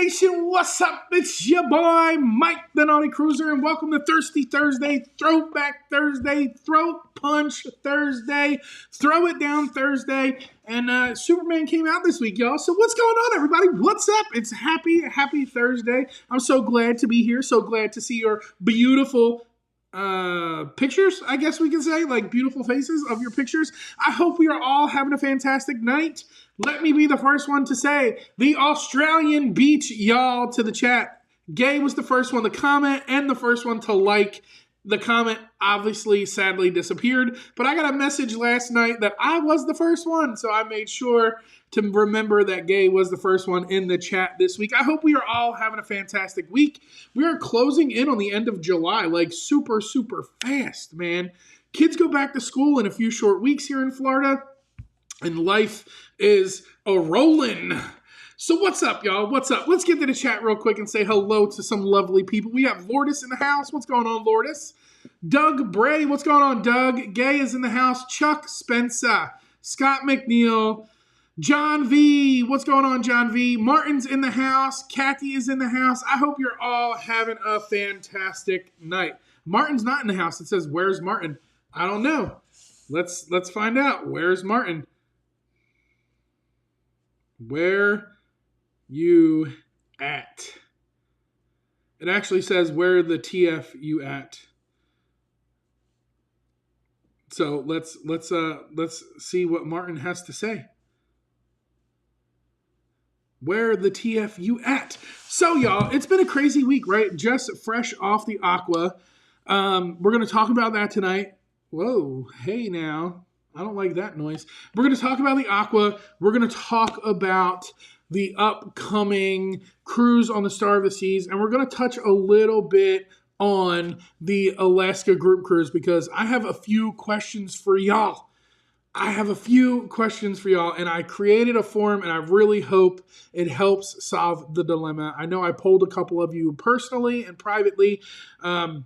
Nation, what's up? It's your boy, Mike the Naughty Cruiser, and welcome to Thirsty Thursday, Throwback Thursday, Throat Punch Thursday, Throw It Down Thursday, and Superman came out this week, y'all. So what's going on, everybody? What's up? It's happy Thursday. I'm so glad to be here, so glad to see your beautiful pictures, I guess we can say, like beautiful faces of your pictures. I hope we are all having a fantastic night. Let me be the first one to say the Australian beat y'all to the chat. Gay was the first one to comment and the first one to like. The comment obviously sadly disappeared, but I got a message last night that I was the first one, so I made sure to remember that Gay was the first one in the chat this week. I hope we are all having a fantastic week. We are closing in on the end of July, like super fast, man. Kids go back to school in a few short weeks here in Florida, and life is a-rolling. So what's up, y'all? What's up? Let's get to the chat real quick and say hello to some lovely people. We have Lourdes in the house. What's going on, Lourdes? Doug Bray. What's going on, Doug? Gay is in the house. Chuck Spencer. Scott McNeil. John V. What's going on, John V? Martin's in the house. Kathy is in the house. I hope you're all having a fantastic night. Martin's not in the house. It says, where's Martin? I don't know. Let's find out. Where's Martin? Where you at? It actually says where the TF you at. So let's see what Martin has to say. Where the TF you at? So y'all, it's been a crazy week, right? Just fresh off the Aqua. We're gonna talk about that tonight. Whoa, hey now. I don't like that noise. We're going to talk about the Aqua. We're going to talk about the upcoming cruise on the Star of the Seas. And we're going to touch a little bit on the Alaska group cruise because I have a few questions for y'all. And I created a form, and I really hope it helps solve the dilemma. I know I polled a couple of you personally and privately, and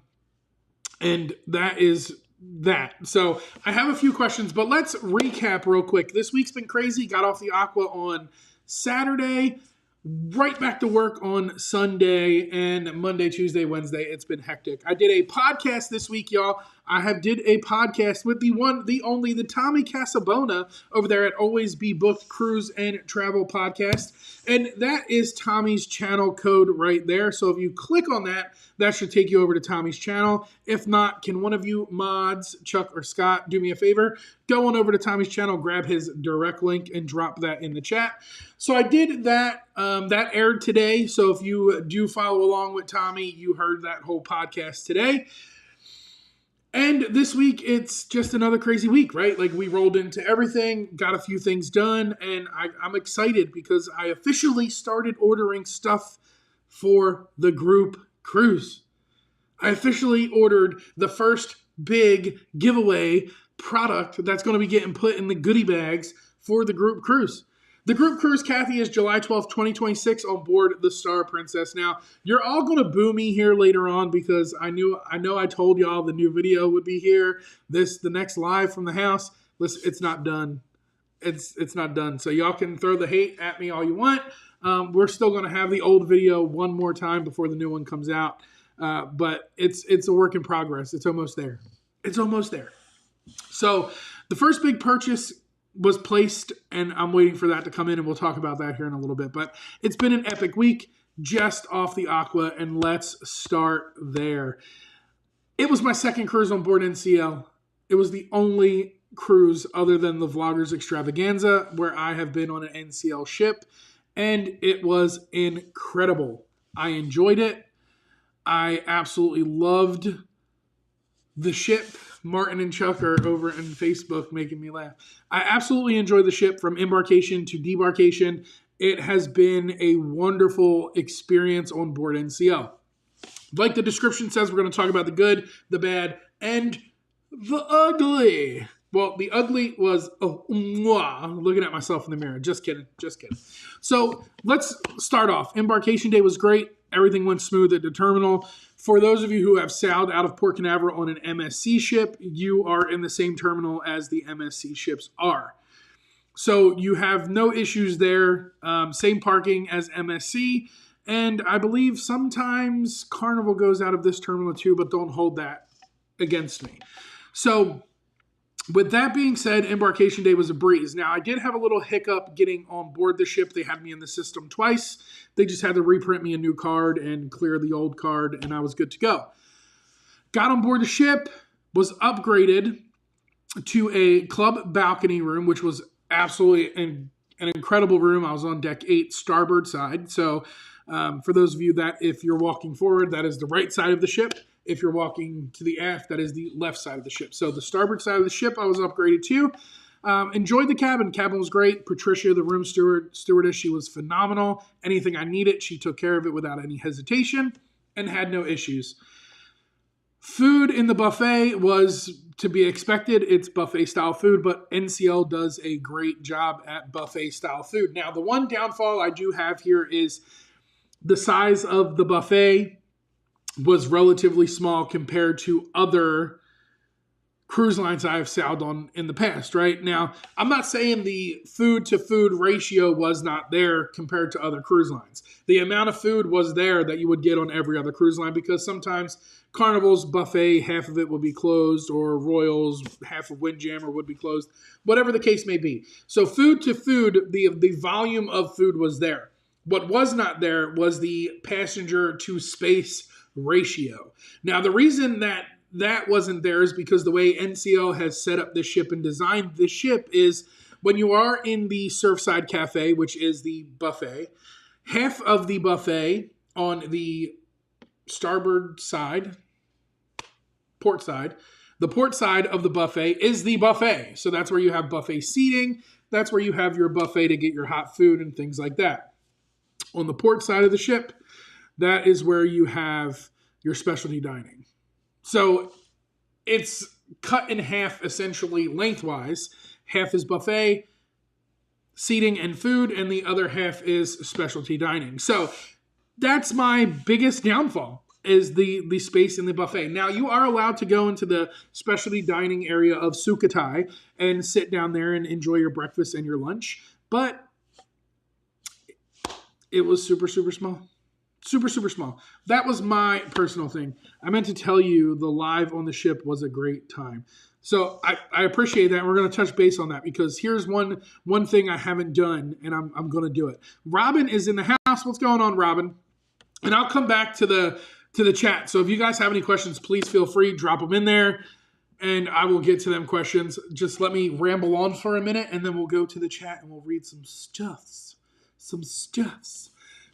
that is that. So I have a few questions, but let's recap real quick. This week's been crazy. Got off the Aqua on Saturday, right back to work on Sunday, and Monday, Tuesday, Wednesday. It's been hectic. I did a podcast this week, y'all. I did a podcast with the one, the only, the Tommy Casabona over there at Always Be Booked Cruise and Travel Podcast. And that is Tommy's channel code right there. So if you click on that, that should take you over to Tommy's channel. If not, can one of you mods, Chuck or Scott, do me a favor? Go on over to Tommy's channel, grab his direct link, and drop that in the chat. So I did that. That aired today. So if you do follow along with Tommy, you heard that whole podcast today. And this week, it's just another crazy week, right? Like, we rolled into everything, got a few things done, and I'm excited because I officially started ordering stuff for the group cruise. I officially ordered the first big giveaway product that's going to be getting put in the goodie bags for the group cruise. The group cruise, Kathy, is July 12th, 2026 on board the Star Princess. Now, you're all going to boo me here later on because I know I told y'all the new video would be here. The next live from the house. Listen, it's not done. It's not done. So y'all can throw the hate at me all you want. We're still going to have the old video one more time before the new one comes out. But it's a work in progress. It's almost there. So the first big purchase was placed, and I'm waiting for that to come in, and we'll talk about that here in a little bit. But it's been an epic week just off the Aqua, and let's start there. It was my second cruise on board NCL. It was the only cruise other than the Vloggers Extravaganza where I have been on an NCL ship, and it was incredible. I enjoyed it. I absolutely loved the ship. Martin and Chuck are over on Facebook making me laugh. I absolutely enjoy the ship from embarkation to debarkation. It has been a wonderful experience on board NCL. Like the description says, we're going to talk about the good, the bad, and the ugly. Well, the ugly was, looking at myself in the mirror. Just kidding. So let's start off. Embarkation day was great. Everything went smooth at the terminal. For those of you who have sailed out of Port Canaveral on an MSC ship, you are in the same terminal as the MSC ships are. So you have no issues there. Same parking as MSC. And I believe sometimes Carnival goes out of this terminal too, but don't hold that against me. So with that being said, embarkation day was a breeze. Now, I did have a little hiccup getting on board the ship. They had me in the system twice. They just had to reprint me a new card and clear the old card, and I was good to go. Got on board the ship, was upgraded to a club balcony room, which was absolutely an incredible room. I was on deck 8, starboard side. So for those of you that if you're walking forward, that is the right side of the ship. If you're walking to the aft, that is the left side of the ship. So the starboard side of the ship, I was upgraded to. Enjoyed the cabin. Cabin was great. Patricia, the room stewardess, she was phenomenal. Anything I needed, she took care of it without any hesitation and had no issues. Food in the buffet was to be expected. It's buffet-style food, but NCL does a great job at buffet-style food. Now, the one downfall I do have here is the size of the buffet was relatively small compared to other cruise lines I have sailed on in the past, right? Now, I'm not saying the food-to-food ratio was not there compared to other cruise lines. The amount of food was there that you would get on every other cruise line because sometimes Carnival's buffet, half of it would be closed, or Royal's, half of Windjammer would be closed, whatever the case may be. So food-to-food, the volume of food was there. What was not there was the passenger-to-space ratio. Now, the reason that wasn't there is because the way NCL has set up this ship and designed this ship is when you are in the Surfside Cafe, which is the buffet, half of the buffet on the starboard side, port side, the port side of the buffet is the buffet. So that's where you have buffet seating. That's where you have your buffet to get your hot food and things like that. On the port side of the ship, that is where you have your specialty dining. So it's cut in half essentially lengthwise. Half is buffet, seating and food, and the other half is specialty dining. So that's my biggest downfall is the space in the buffet. Now, you are allowed to go into the specialty dining area of Sukhothai and sit down there and enjoy your breakfast and your lunch, but it was super, super small. Super, super small. That was my personal thing. I meant to tell you the live on the ship was a great time. So I appreciate that. We're going to touch base on that because here's one thing I haven't done, and I'm going to do it. Robin is in the house. What's going on, Robin? And I'll come back to the chat. So if you guys have any questions, please feel free, drop them in there, and I will get to them questions. Just let me ramble on for a minute, and then we'll go to the chat and we'll read some stuffs.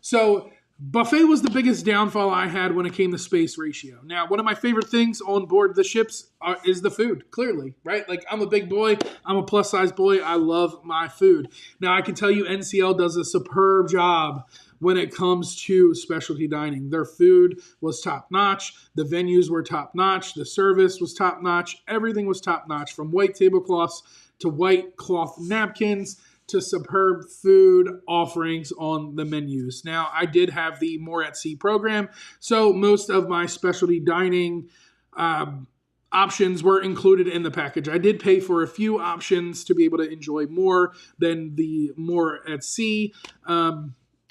So buffet was the biggest downfall I had when it came to space ratio. Now, one of my favorite things on board the ships is the food, clearly, right? Like, I'm a big boy. I'm a plus-size boy. I love my food. Now, I can tell you NCL does a superb job when it comes to specialty dining. Their food was top-notch. The venues were top-notch. The service was top-notch. Everything was top-notch, from white tablecloths to white cloth napkins to superb food offerings on the menus. Now, I did have the More at Sea program, so most of my specialty dining options were included in the package. I did pay for a few options to be able to enjoy more than the More at Sea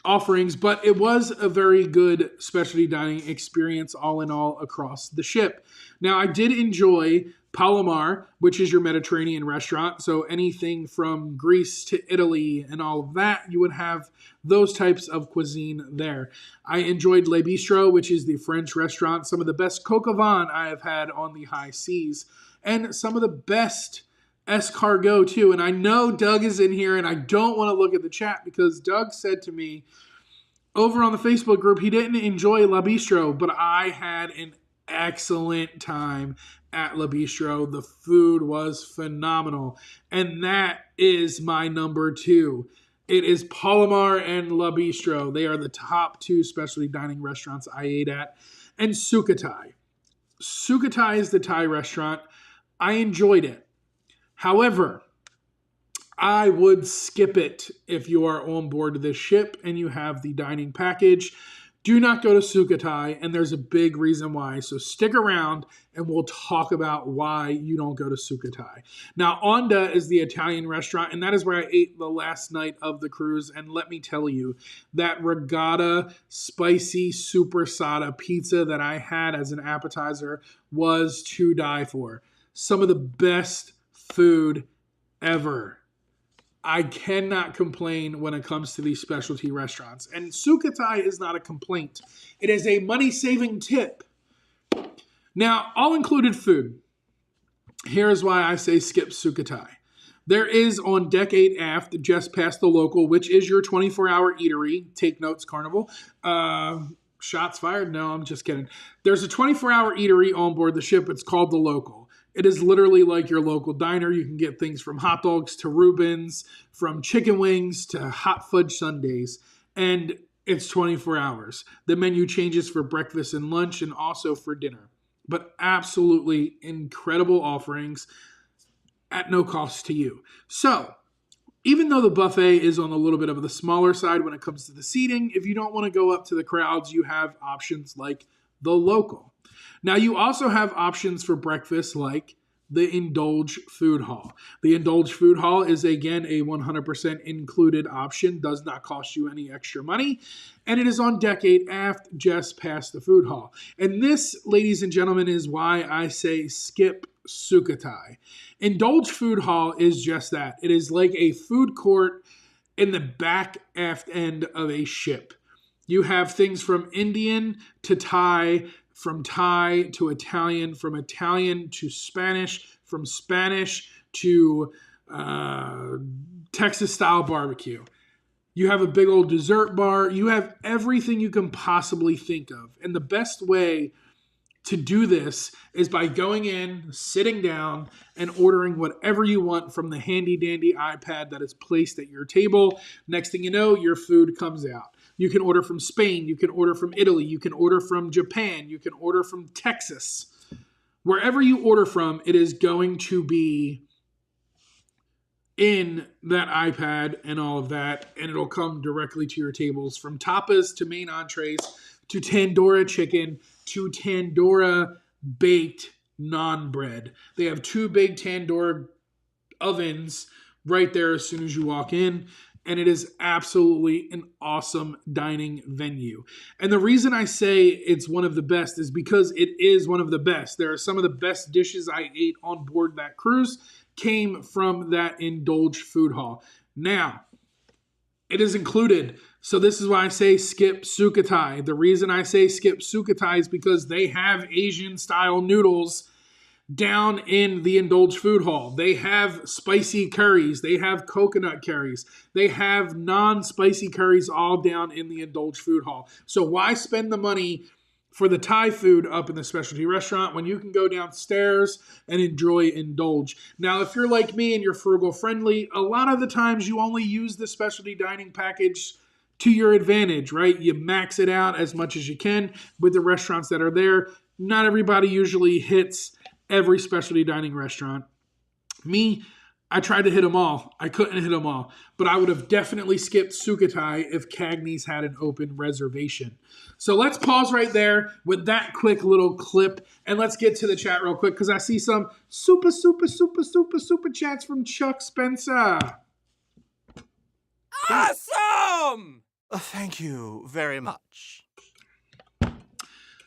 offerings, but it was a very good specialty dining experience all in all across the ship. Now, I did enjoy Palomar, which is your Mediterranean restaurant. So anything from Greece to Italy and all of that, you would have those types of cuisine there. I enjoyed Le Bistro, which is the French restaurant. Some of the best coq au vin I have had on the high seas. And some of the best escargot too. And I know Doug is in here, and I don't want to look at the chat because Doug said to me over on the Facebook group he didn't enjoy Le Bistro, but I had an excellent time at Le Bistro. The food was phenomenal. And that is my number 2. It is Palomar and Le Bistro. They are the top 2 specialty dining restaurants I ate at. And Sukhothai. Sukhothai is the Thai restaurant. I enjoyed it. However, I would skip it if you are on board this ship and you have the dining package. do not go to Sukhothai, and there's a big reason why. So stick around, and we'll talk about why you don't go to Sukhothai. Now, Onda is the Italian restaurant, and that is where I ate the last night of the cruise. And let me tell you, that regatta spicy super sada pizza that I had as an appetizer was to die for. Some of the best food ever. I cannot complain when it comes to these specialty restaurants. And Sukhothai is not a complaint. It is a money-saving tip. Now, all-included food. Here's why I say skip Sukhothai. There is on Deck 8 aft, just past the local, which is your 24-hour eatery. Take notes, Carnival. Shots fired? No, I'm just kidding. There's a 24-hour eatery on board the ship. It's called the Local. It is literally like your local diner. You can get things from hot dogs to Reubens, from chicken wings to hot fudge sundaes, and it's 24 hours. The menu changes for breakfast and lunch and also for dinner. But absolutely incredible offerings at no cost to you. So, even though the buffet is on a little bit of the smaller side when it comes to the seating, if you don't want to go up to the crowds, you have options like the Local. Now, you also have options for breakfast like the Indulge Food Hall. The Indulge Food Hall is, again, a 100% included option, does not cost you any extra money, and it is on Deck 8 aft, just past the food hall. And this, ladies and gentlemen, is why I say skip Sukhothai. Indulge Food Hall is just that. It is like a food court in the back aft end of a ship. You have things from Indian to Thai, from Thai to Italian, from Italian to Spanish, from Spanish to Texas-style barbecue. You have a big old dessert bar. You have everything you can possibly think of. And the best way to do this is by going in, sitting down, and ordering whatever you want from the handy-dandy iPad that is placed at your table. Next thing you know, your food comes out. You can order from Spain. You can order from Italy. You can order from Japan. You can order from Texas. Wherever you order from, it is going to be in that iPad and all of that, and it'll come directly to your tables, from tapas to main entrees to tandoori chicken to tandoori baked naan bread. They have 2 big tandoori ovens right there as soon as you walk in. And it is absolutely an awesome dining venue. And the reason I say it's one of the best is because it is one of the best. There are some of the best dishes I ate on board that cruise came from that Indulge Food Hall. Now, it is included. So this is why I say skip Sukhothai. The reason I say skip Sukhothai is because they have Asian-style noodles down in the Indulge Food Hall. They have spicy curries. They have coconut curries. They have non-spicy curries all down in the Indulge Food Hall. So why spend the money for the Thai food up in the specialty restaurant when you can go downstairs and enjoy Indulge? Now, if you're like me and you're frugal friendly, a lot of the times you only use the specialty dining package to your advantage, right? You max it out as much as you can with the restaurants that are there. Not everybody usually hits every specialty dining restaurant. Me, I tried to hit them all. I couldn't hit them all. But I would have definitely skipped Sukhothai if Cagney's had an open reservation. So let's pause right there with that quick little clip. And let's get to the chat real quick because I see some super chats from Chuck Spencer. Awesome! Thank you very much.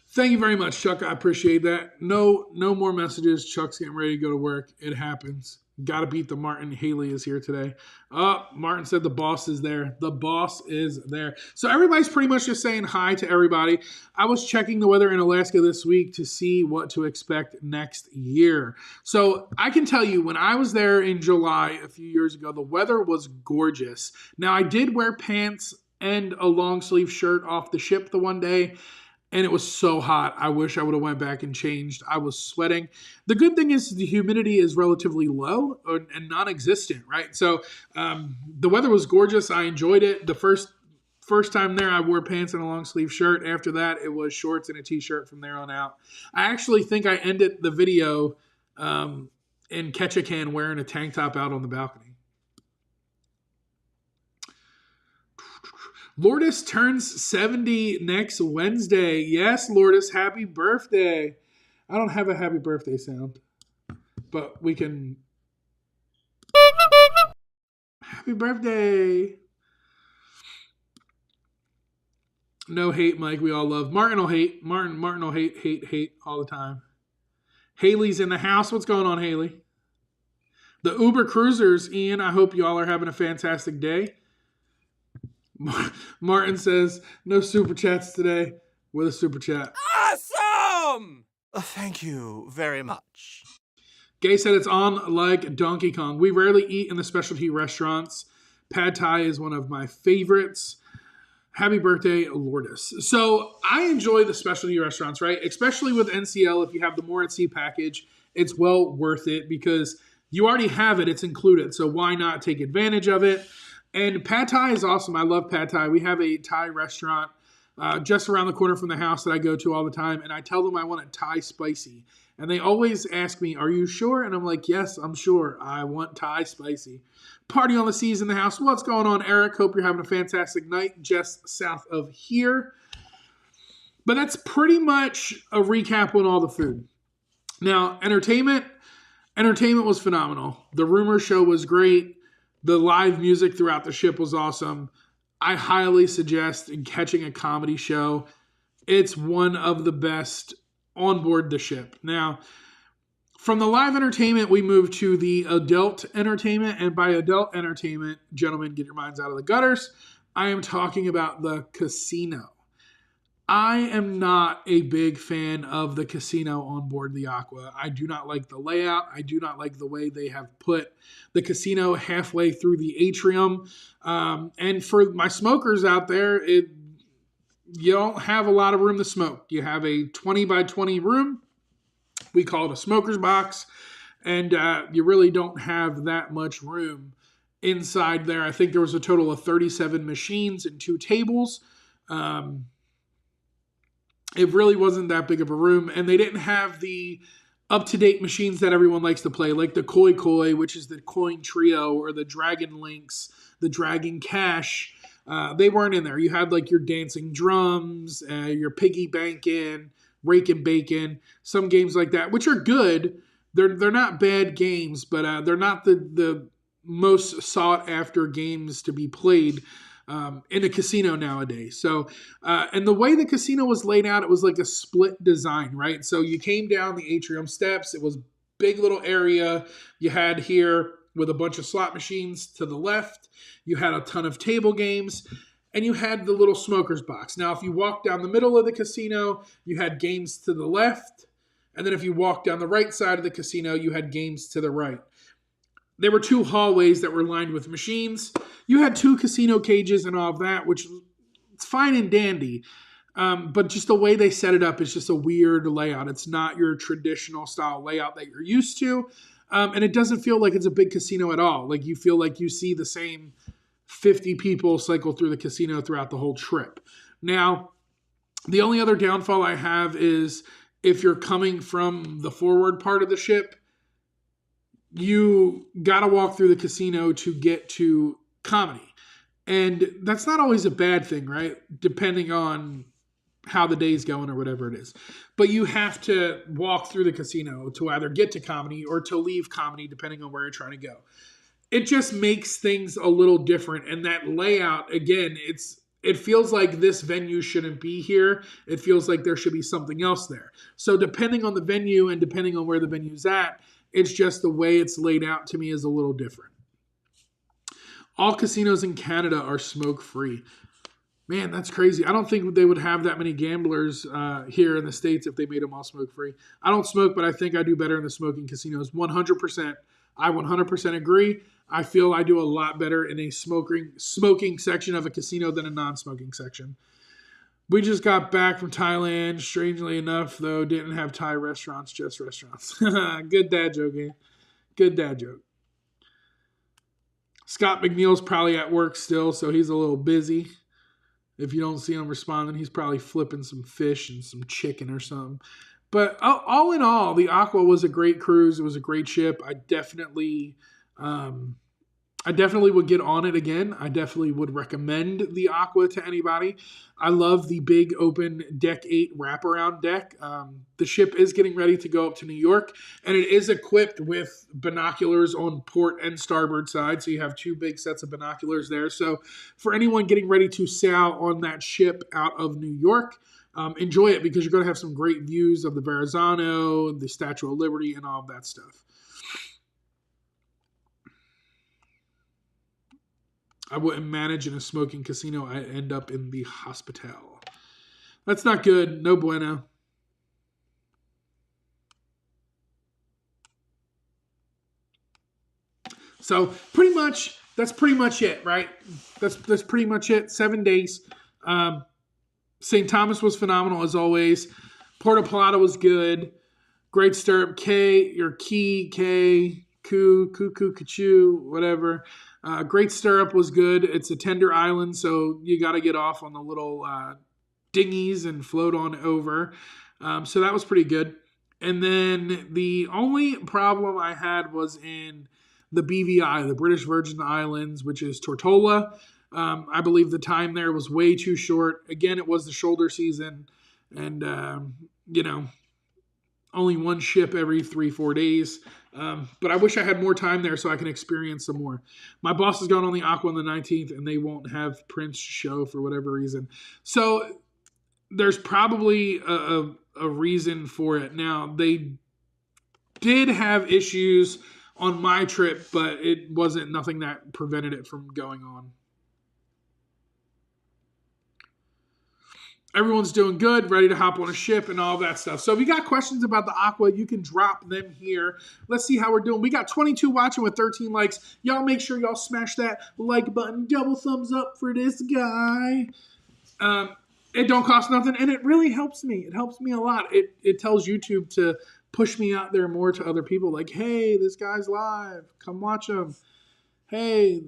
Thank you very much, Chuck. I appreciate that. No more messages. Chuck's getting ready to go to work. It happens. Got to beat the Martin. Haley is here today. Martin said the boss is there. The boss is there. So everybody's pretty much just saying hi to everybody. I was checking the weather in Alaska this week to see what to expect next year. So I can tell you, when I was there in July a few years ago, the weather was gorgeous. Now, I did wear pants and a long sleeve shirt off the ship the one day, and it was so hot. I wish I would have went back and changed. I was sweating. The good thing is the humidity is relatively low and non-existent, right? So the weather was gorgeous. I enjoyed it. The first time there, I wore pants and a long sleeve shirt. After that, it was shorts and a t-shirt from there on out. I actually think I ended the video in Ketchikan wearing a tank top out on the balcony. Lourdes turns 70 next Wednesday. Yes, Lourdes, happy birthday. I don't have a happy birthday sound, but we can. Happy birthday. No hate, Mike. We all love. Martin will hate. Martin will hate all the time. Haley's in the house. What's going on, Haley? The Uber Cruisers, Ian. I hope you all are having a fantastic day. Martin says, no super chats today with a super chat. Awesome! Thank you very much. Gay said it's on like Donkey Kong. We rarely eat in the specialty restaurants. Pad Thai is one of my favorites. Happy birthday, Lourdes. So I enjoy the specialty restaurants, right? Especially with NCL, if you have the more at sea package, it's well worth it because you already have it. It's included. So why not take advantage of it? And Pad Thai is awesome. I love Pad Thai. We have a Thai restaurant just around the corner from the house that I go to all the time. And I tell them I want it Thai spicy. And they always ask me, are you sure? And I'm like, yes, I'm sure. I want Thai spicy. Party on the Seas in the house. What's going on, Eric? Hope you're having a fantastic night just south of here. But that's pretty much a recap on all the food. Now, entertainment was phenomenal. The rumor show was great. The live music throughout the ship was awesome. I highly suggest catching a comedy show. It's one of the best on board the ship. Now, from the live entertainment, we move to the adult entertainment. And by adult entertainment, gentlemen, get your minds out of the gutters. I am talking about the casino. I am not a big fan of the casino on board the Aqua. I do not like the layout. I do not like the way they have put the casino halfway through the atrium. And for my smokers out there, you don't have a lot of room to smoke. You have a 20 by 20 room. We call it a smoker's box. And you really don't have that much room inside there. I think there was a total of 37 machines and 2 tables. It really wasn't that big of a room. And they didn't have the up-to-date machines that everyone likes to play, like the Koi Koi, which is the coin trio, or the Dragon Links, the Dragon Cash. They weren't in there. You had like your dancing drums, your piggy banking, rake and bacon, some games like that, which are good. They're not bad games, but they're not the most sought after games to be played in a casino nowadays. So, and the way the casino was laid out, it was like a split design, right? So you came down the atrium steps. It was big little area. You had here with a bunch of slot machines to the left. You had a ton of table games. And you had the little smoker's box. Now, if you walked down the middle of the casino, you had games to the left. And then if you walked down the right side of the casino, you had games to the right. There were 2 hallways that were lined with machines. You had 2 casino cages and all of that, which it's fine and dandy. But just the way they set it up is just a weird layout. It's not your traditional style layout that you're used to. And it doesn't feel like it's a big casino at all. Like you feel like you see the same 50 people cycle through the casino throughout the whole trip. Now, the only other downfall I have is if you're coming from the forward part of the ship, you got to walk through the casino to get to comedy. And that's not always a bad thing, right? Depending on how the day's going or whatever it is. But you have to walk through the casino to either get to comedy or to leave comedy, depending on where you're trying to go. It just makes things a little different. And that layout, again, it feels like this venue shouldn't be here. It feels like there should be something else there. So depending on the venue and depending on where the venue's at, it's just the way it's laid out to me is a little different. All casinos in Canada are smoke-free. Man, that's crazy. I don't think they would have that many gamblers here in the States if they made them all smoke-free. I don't smoke, but I think I do better in the smoking casinos. 100%. I 100% agree. I feel I do a lot better in a smoking section of a casino than a non-smoking section. We just got back from Thailand. Strangely enough, though, didn't have Thai restaurants, just restaurants. Good dad joke, eh? Good dad joke. Scott McNeil's probably at work still, so he's a little busy. If you don't see him responding, he's probably flipping some fish and some chicken or something. But all in all, the Aqua was a great cruise. It was a great ship. I definitely I definitely would get on it again. I definitely would recommend the Aqua to anybody. I love the big open Deck 8 wraparound deck. The ship is getting ready to go up to New York, and it is equipped with binoculars on port and starboard side, so you have 2 big sets of binoculars there. So for anyone getting ready to sail on that ship out of New York, enjoy it because you're going to have some great views of the Verrazano, the Statue of Liberty, and all of that stuff. I wouldn't manage in a smoking casino. I end up in the hospital. That's not good. No bueno. So that's pretty much it, right? That's pretty much it. 7 days. St. Thomas was phenomenal as always. Puerto Plata was good. Great stirrup. Kachu, whatever. Great stirrup was good. It's a tender island, so you got to get off on the little dinghies and float on over. So that was pretty good. And then the only problem I had was in the BVI, the British Virgin Islands, which is Tortola. I believe the time there was way too short. Again, it was the shoulder season, and only one ship every 3-4 days. But I wish I had more time there so I can experience some more. My boss is going on the Aqua on the 19th, and they won't have Prince show for whatever reason. So there's probably a reason for it. Now, they did have issues on my trip, but it wasn't nothing that prevented it from going on. Everyone's doing good, ready to hop on a ship and all that stuff. So if you got questions about the Aqua, you can drop them here. Let's see how we're doing. We got 22 watching with 13 likes. Y'all make sure y'all smash that like button. Double thumbs up for this guy. It don't cost nothing, and it really helps me. It helps me a lot. It tells YouTube to push me out there more to other people. Like, hey, this guy's live. Come watch him. Hey,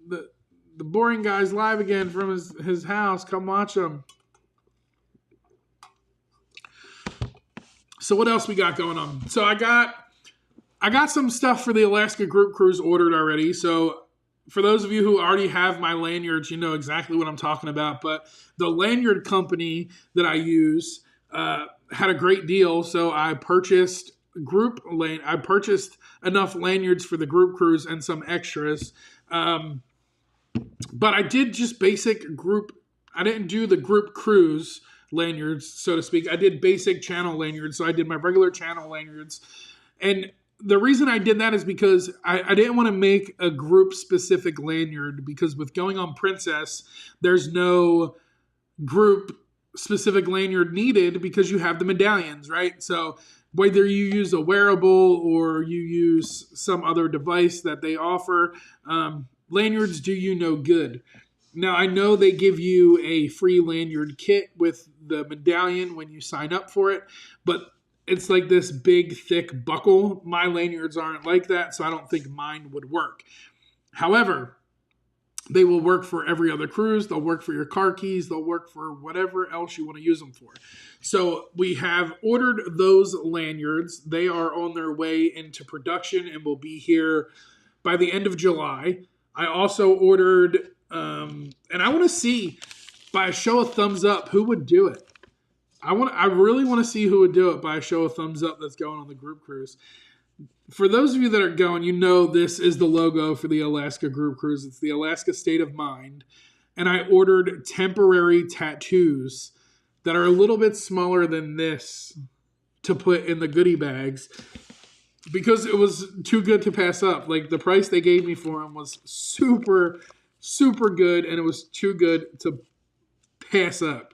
the boring guy's live again from his house. Come watch him. So what else we got going on? So I got some stuff for the Alaska Group Cruise ordered already. So for those of you who already have my lanyards, you know exactly what I'm talking about. But the lanyard company that I use had a great deal. So I purchased enough lanyards for the group cruise and some extras. But I did just basic group. I didn't do the group cruise lanyards, so to speak. I did basic channel lanyards. So I did my regular channel lanyards. And the reason I did that is because I didn't want to make a group specific lanyard, because with going on Princess, there's no group specific lanyard needed because you have the medallions, right? So whether you use a wearable or you use some other device that they offer, lanyards do you no good. Now, I know they give you a free lanyard kit with the medallion when you sign up for it, but it's like this big, thick buckle. My lanyards aren't like that, so I don't think mine would work. However, they will work for every other cruise. They'll work for your car keys. They'll work for whatever else you want to use them for. So we have ordered those lanyards. They are on their way into production and will be here by the end of July. I also ordered... and I want to see, by a show of thumbs up, who would do it. I really want to see who would do it by a show of thumbs up that's going on the group cruise. For those of you that are going, you know this is the logo for the Alaska group cruise. It's the Alaska State of Mind. And I ordered temporary tattoos that are a little bit smaller than this to put in the goodie bags, because it was too good to pass up. Like, the price they gave me for them was super good, and it was too good to pass up.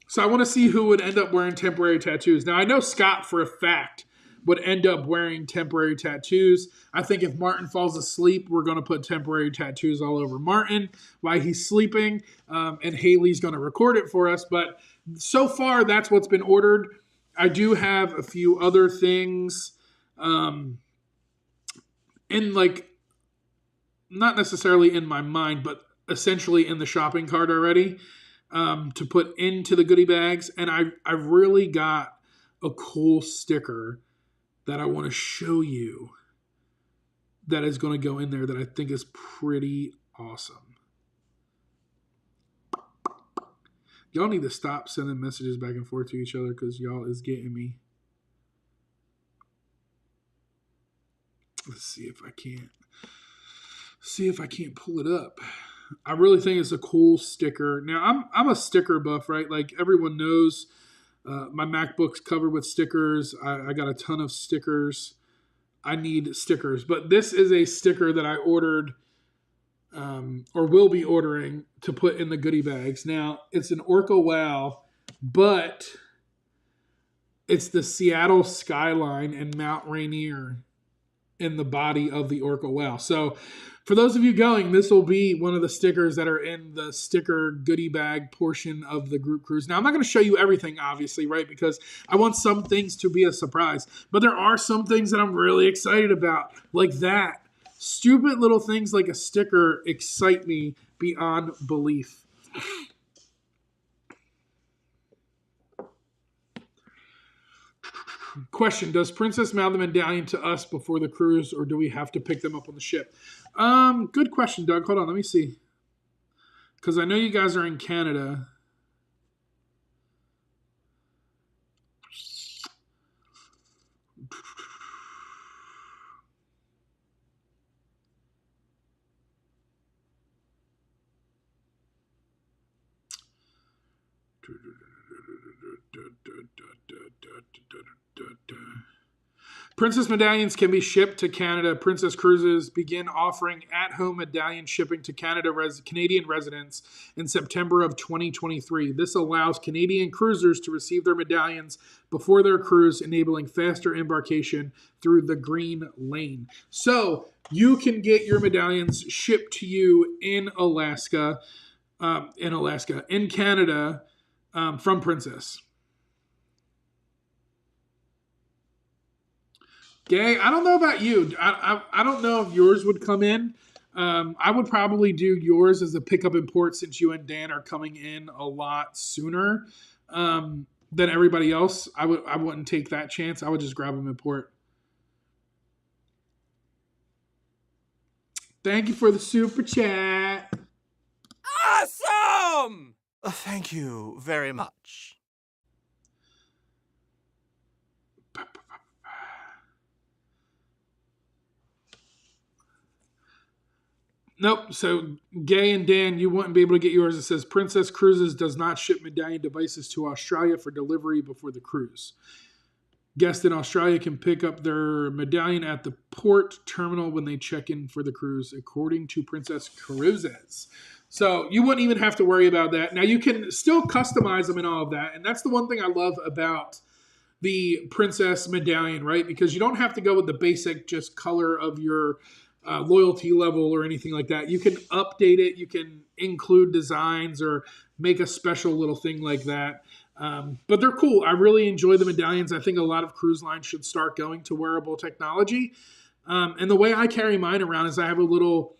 So I want to see who would end up wearing temporary tattoos. Now, I know Scott for a fact would end up wearing temporary tattoos. I think if Martin falls asleep, we're going to put temporary tattoos all over Martin while he's sleeping, and Haley's going to record it for us. But so far, that's what's been ordered. I do have a few other things not necessarily in my mind, but essentially in the shopping cart already, to put into the goodie bags. And I really got a cool sticker that I want to show you. that is going to go in there that I think is pretty awesome. Y'all need to stop sending messages back and forth to each other because y'all is getting me. Let's see if I can't pull it up. I really think it's a cool sticker. Now, I'm a sticker buff, right? Like everyone knows, my MacBook's covered with stickers. I got a ton of stickers. I need stickers. But this is a sticker that I ordered or will be ordering to put in the goodie bags. Now, it's an Orca Wow, but it's the Seattle skyline and Mount Rainier in the body of the Orca Wow. So for those of you going, this will be one of the stickers that are in the sticker goodie bag portion of the group cruise. Now, I'm not going to show you everything, obviously, right? Because I want some things to be a surprise. But there are some things that I'm really excited about, like that. Stupid little things like a sticker excite me beyond belief. Question, does Princess mail the medallion to us before the cruise, or do we have to pick them up on the ship? Good question, Doug. Hold on, let me see. Because I know you guys are in Canada. Princess medallions can be shipped to Canada. Princess Cruises begin offering at-home medallion shipping to Canadian residents in September of 2023. This allows Canadian cruisers to receive their medallions before their cruise, enabling faster embarkation through the Green Lane. So you can get your medallions shipped to you in Canada, from Princess. Gay, I don't know about you. I don't know if yours would come in. I would probably do yours as a pickup import since you and Dan are coming in a lot sooner than everybody else. I wouldn't take that chance. I would just grab them import. Thank you for the super chat. Awesome! Thank you very much. Nope. So, Gay and Dan, you wouldn't be able to get yours. It says Princess Cruises does not ship medallion devices to Australia for delivery before the cruise. Guests in Australia can pick up their medallion at the port terminal when they check in for the cruise, according to Princess Cruises. So you wouldn't even have to worry about that. Now, you can still customize them and all of that. And that's the one thing I love about the Princess medallion, right? Because you don't have to go with the basic just color of your loyalty level or anything like that. You can update it. You can include designs or make a special little thing like that. But they're cool. I really enjoy the medallions. I think a lot of cruise lines should start going to wearable technology. And the way I carry mine around is I have a little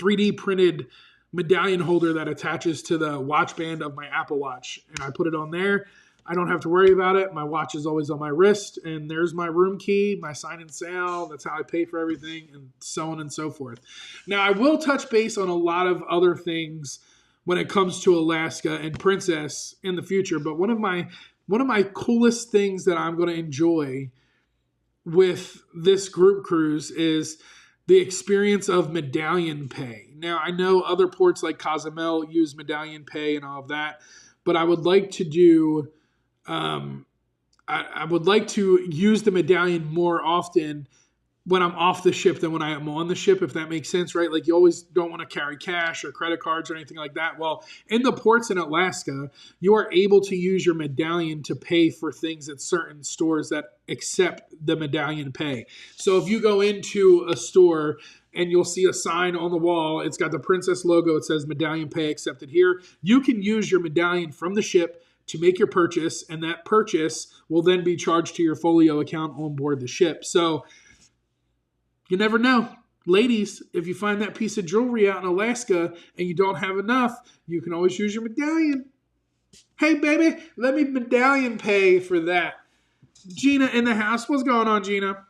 3D printed medallion holder that attaches to the watch band of my Apple Watch. And I put it on there. I don't have to worry about it. My watch is always on my wrist. And there's my room key, my sign and sale. That's how I pay for everything, and so on and so forth. Now, I will touch base on a lot of other things when it comes to Alaska and Princess in the future. But one of my coolest things that I'm going to enjoy with this group cruise is the experience of Medallion Pay. Now, I know other ports like Cozumel use Medallion Pay and all of that, but I would like to do, I would like to use the Medallion more often when I'm off the ship than when I am on the ship, if that makes sense, right? Like you always don't want to carry cash or credit cards or anything like that. Well, in the ports in Alaska, you are able to use your medallion to pay for things at certain stores that accept the Medallion Pay. So if you go into a store and you'll see a sign on the wall, it's got the Princess logo. It says Medallion Pay accepted here. You can use your medallion from the ship to make your purchase, and that purchase will then be charged to your Folio account on board the ship. So you never know. Ladies, if you find that piece of jewelry out in Alaska and you don't have enough, you can always use your medallion. Hey, baby, let me Medallion Pay for that. Gina in the house. What's going on, Gina?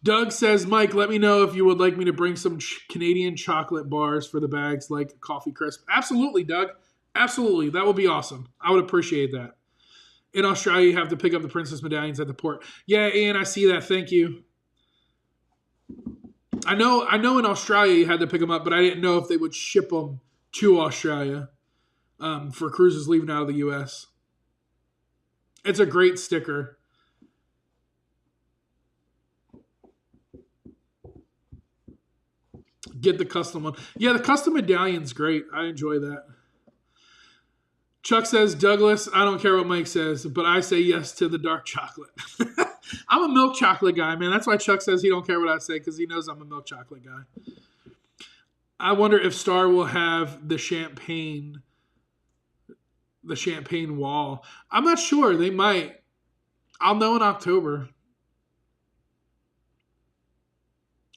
Doug says, Mike, let me know if you would like me to bring some Canadian chocolate bars for the bags like Coffee Crisp. Absolutely, Doug. Absolutely. That would be awesome. I would appreciate that. In Australia, you have to pick up the Princess Medallions at the port. Yeah, Ian, I see that. Thank you. I know in Australia you had to pick them up, but I didn't know if they would ship them to Australia for cruises leaving out of the U.S. It's a great sticker. Get the custom one. Yeah, the custom medallion's great. I enjoy that. Chuck says, Douglas, I don't care what Mike says, but I say yes to the dark chocolate. I'm a milk chocolate guy, man. That's why Chuck says he don't care what I say, because he knows I'm a milk chocolate guy. I wonder if Star will have the champagne wall. I'm not sure. They might. I'll know in October.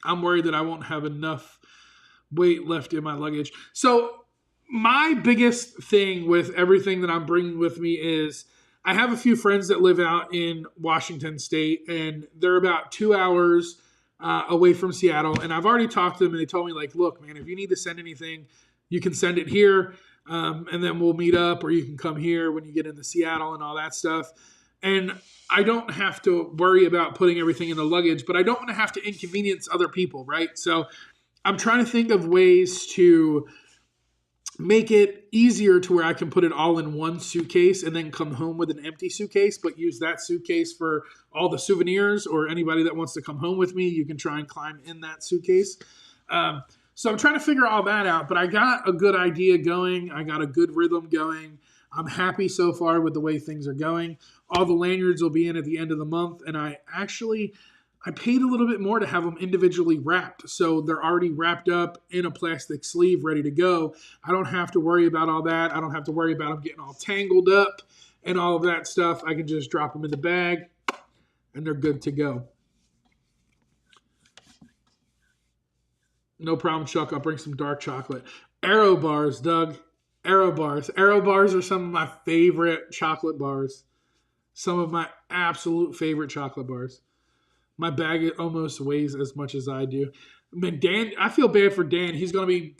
I'm worried that I won't have enough weight left in my luggage. So my biggest thing with everything that I'm bringing with me is I have a few friends that live out in Washington State, and they're about 2 hours away from Seattle. And I've already talked to them, and they told me, like, look, man, if you need to send anything, you can send it here, and then we'll meet up, or you can come here when you get into Seattle and all that stuff. And I don't have to worry about putting everything in the luggage, but I don't want to have to inconvenience other people, right? So I'm trying to think of ways to make it easier to where I can put it all in one suitcase and then come home with an empty suitcase, but use that suitcase for all the souvenirs, or anybody that wants to come home with me, you can try and climb in that suitcase. So I'm trying to figure all that out, but I got a good idea going. I got a good rhythm going. I'm happy so far with the way things are going. All the lanyards will be in at the end of the month, and I paid a little bit more to have them individually wrapped. So they're already wrapped up in a plastic sleeve, ready to go. I don't have to worry about all that. I don't have to worry about them getting all tangled up and all of that stuff. I can just drop them in the bag, and they're good to go. No problem, Chuck. I'll bring some dark chocolate. Aero bars, Doug. Aero bars. Aero bars are some of my favorite chocolate bars. Some of my absolute favorite chocolate bars. My bag almost weighs as much as I do. I mean, Dan, I feel bad for Dan. He's going to be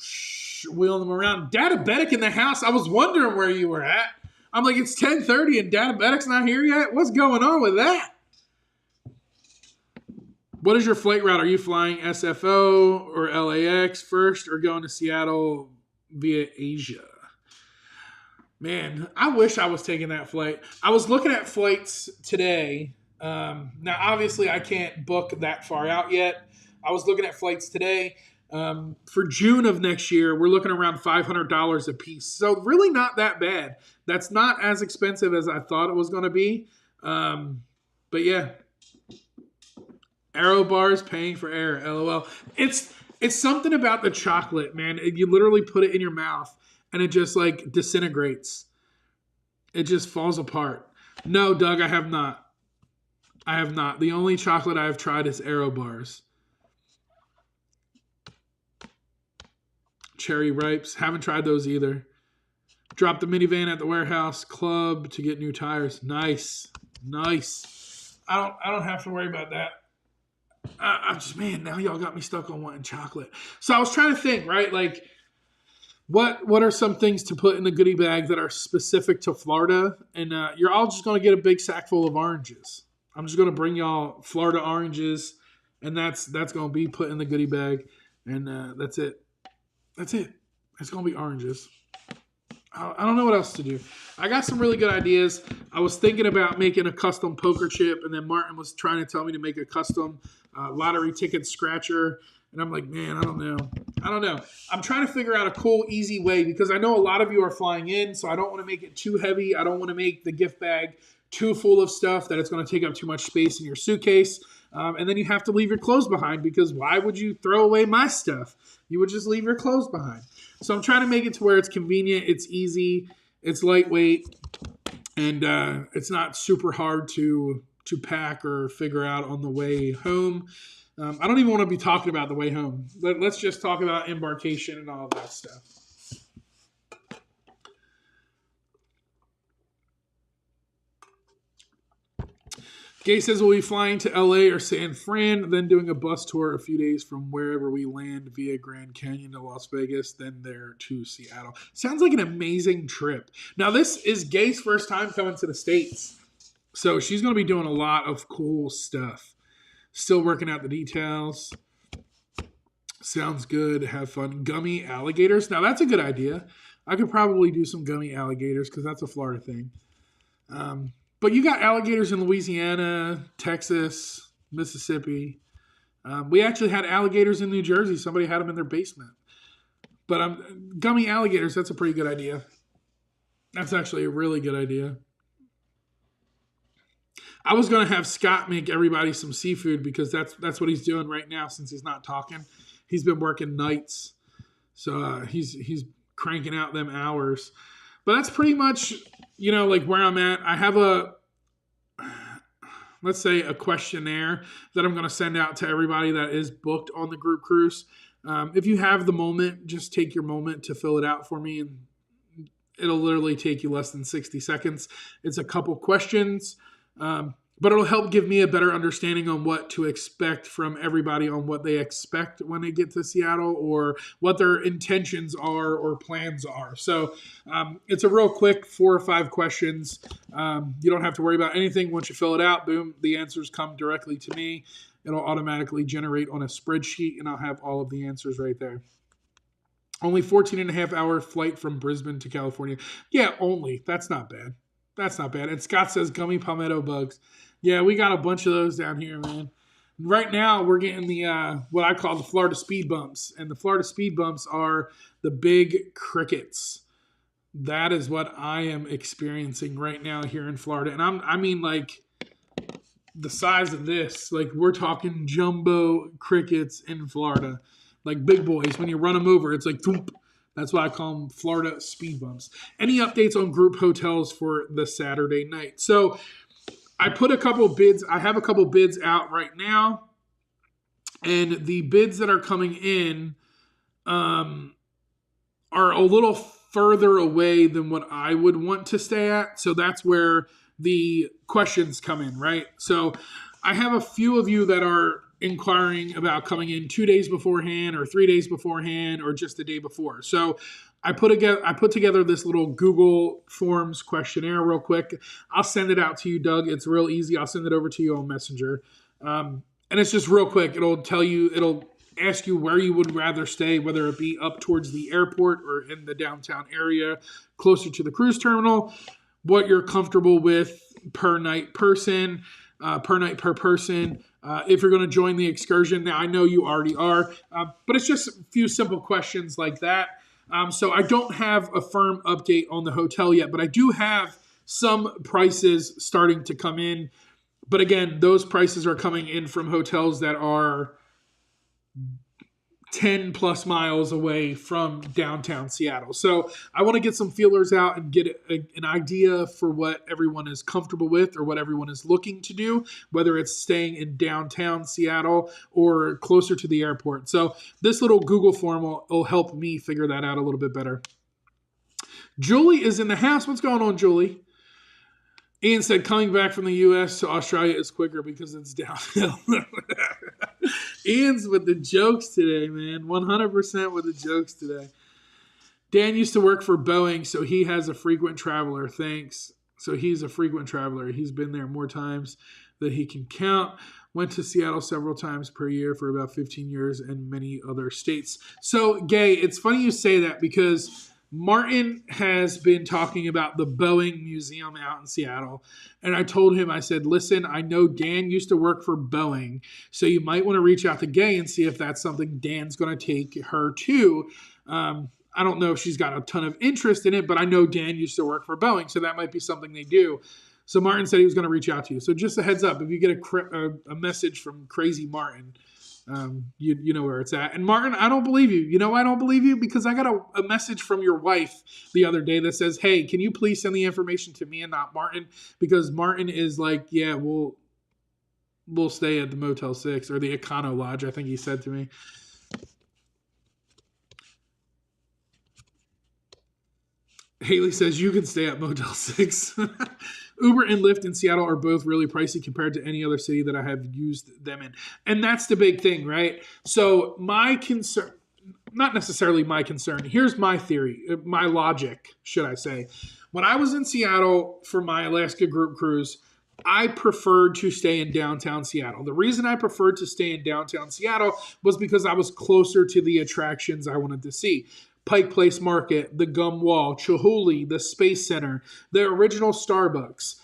wheeling them around. Diabetic in the house. I was wondering where you were at. I'm like, it's 10:30 and Diabetic's not here yet? What's going on with that? What is your flight route? Are you flying SFO or LAX first, or going to Seattle via Asia? Man, I wish I was taking that flight. I was looking at flights today. Now, obviously, I can't book that far out yet. I was looking at flights today. For June of next year, we're looking around $500 a piece. So really not that bad. That's not as expensive as I thought it was going to be. But yeah, Aero bars paying for air. LOL. It's something about the chocolate, man. You literally put it in your mouth and it just like disintegrates. It just falls apart. No, Doug, I have not. I have not. The only chocolate I have tried is Aero bars. Cherry Ripes. Haven't tried those either. Dropped the minivan at the warehouse club to get new tires. Nice. I don't have to worry about that. I'm just, man, now y'all got me stuck on wanting chocolate. So I was trying to think, right? Like, what are some things to put in the goodie bag that are specific to Florida? And you're all just going to get a big sack full of oranges. I'm just going to bring y'all Florida oranges, and that's going to be put in the goodie bag, and that's it. That's it. It's going to be oranges. I don't know what else to do. I got some really good ideas. I was thinking about making a custom poker chip, and then Martin was trying to tell me to make a custom lottery ticket scratcher. And I'm like, man, I don't know. I'm trying to figure out a cool, easy way, because I know a lot of you are flying in, so I don't want to make it too heavy. I don't want to make the gift bag too full of stuff that it's going to take up too much space in your suitcase. And then you have to leave your clothes behind, because why would you throw away my stuff? You would just leave your clothes behind. So I'm trying to make it to where it's convenient, it's easy, it's lightweight, and it's not super hard to pack or figure out on the way home. I don't even want to be talking about the way home. Let's just talk about embarkation and all of that stuff. Gay says we'll be flying to LA or San Fran, then doing a bus tour a few days from wherever we land via Grand Canyon to Las Vegas, then there to Seattle. Sounds like an amazing trip. Now, this is Gay's first time coming to the States, so she's going to be doing a lot of cool stuff. Still working out the details. Sounds good. Have fun. Gummy alligators. Now, that's a good idea. I could probably do some gummy alligators because that's a Florida thing. But you got alligators in Louisiana, Texas, Mississippi. We actually had alligators in New Jersey. Somebody had them in their basement. But gummy alligators, that's a pretty good idea. That's actually a really good idea. I was going to have Scott make everybody some seafood because that's what he's doing right now since he's not talking. He's been working nights. So he's cranking out them hours. But that's pretty much, like where I'm at. I have let's say a questionnaire that I'm going to send out to everybody that is booked on the group cruise. If you have the moment, just take your moment to fill it out for me, and it'll literally take you less than 60 seconds. It's a couple questions, but it'll help give me a better understanding on what to expect from everybody on what they expect when they get to Seattle or what their intentions are or plans are. So it's a real quick 4 or 5 questions. You don't have to worry about anything. Once you fill it out, boom, the answers come directly to me. It'll automatically generate on a spreadsheet, and I'll have all of the answers right there. Only 14.5-hour flight from Brisbane to California. Yeah, only. That's not bad. That's not bad. And Scott says gummy palmetto bugs. Yeah, we got a bunch of those down here, man. Right now, we're getting the what I call the Florida speed bumps. And the Florida speed bumps are the big crickets. That is what I am experiencing right now here in Florida. And I mean, like, the size of this. Like, we're talking jumbo crickets in Florida. Like, big boys. When you run them over, it's like, thump. That's why I call them Florida speed bumps. Any updates on group hotels for the Saturday night? So I put a couple bids. I have a couple bids out right now. And the bids that are coming in are a little further away than what I would want to stay at. So that's where the questions come in, right? So I have a few of you that are inquiring about coming in 2 days beforehand or 3 days beforehand or just the day before. So I put together this little Google Forms questionnaire real quick. I'll send it out to you, Doug. It's real easy. I'll send it over to you on Messenger. And it's just real quick. It'll ask you where you would rather stay, whether it be up towards the airport or in the downtown area, closer to the cruise terminal, what you're comfortable with per night per person. If you're going to join the excursion. Now, I know you already are, but it's just a few simple questions like that. So I don't have a firm update on the hotel yet, but I do have some prices starting to come in. But again, those prices are coming in from hotels that are 10 plus miles away from downtown Seattle. So I want to get some feelers out and get an idea for what everyone is comfortable with or what everyone is looking to do, whether it's staying in downtown Seattle or closer to the airport. So this little Google form will help me figure that out a little bit better. Julie is in the house. What's going on, Julie? Ian said coming back from the U.S. to Australia is quicker because it's downhill. Ian's with the jokes today, man. 100% with the jokes today. Dan used to work for Boeing, so he has a frequent traveler. Thanks. So he's a frequent traveler. He's been there more times than he can count. Went to Seattle several times per year for about 15 years and many other states. So, Gay, it's funny you say that because Martin has been talking about the Boeing Museum out in Seattle. And I told him, I said, listen, I know Dan used to work for Boeing, so you might want to reach out to Gay and see if that's something Dan's going to take her to. I don't know if she's got a ton of interest in it, but I know Dan used to work for Boeing, so that might be something they do. So Martin said he was going to reach out to you. So just a heads up, if you get a message from Crazy Martin, you know where it's at. And Martin, I don't believe you. You know why I don't believe you? Because I got a message from your wife the other day that says, hey, can you please send the information to me and not Martin? Because Martin is like, yeah, we'll stay at the Motel 6 or the Econo Lodge, I think he said to me. Haley says you can stay at Motel 6. Uber and Lyft in Seattle are both really pricey compared to any other city that I have used them in. And that's the big thing, right? So my concern, not necessarily my concern, here's my theory, my logic, should I say. When I was in Seattle for my Alaska group cruise, I preferred to stay in downtown Seattle. The reason I preferred to stay in downtown Seattle was because I was closer to the attractions I wanted to see. Pike Place Market, the Gum Wall, Chihuly, the Space Center, the original Starbucks.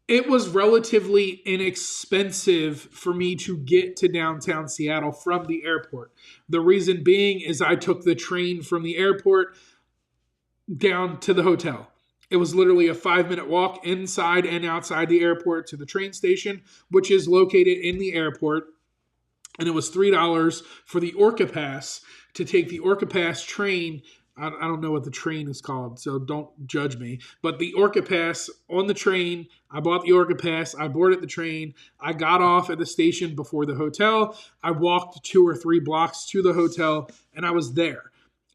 It was relatively inexpensive for me to get to downtown Seattle from the airport. The reason being is I took the train from the airport down to the hotel. It was literally a 5-minute walk inside and outside the airport to the train station, which is located in the airport. And it was $3 for the Orca Pass to take the Orca Pass train. I don't know what the train is called, so don't judge me. But the Orca Pass on the train, I bought the Orca Pass. I boarded the train. I got off at the station before the hotel. I walked 2 or 3 blocks to the hotel, and I was there.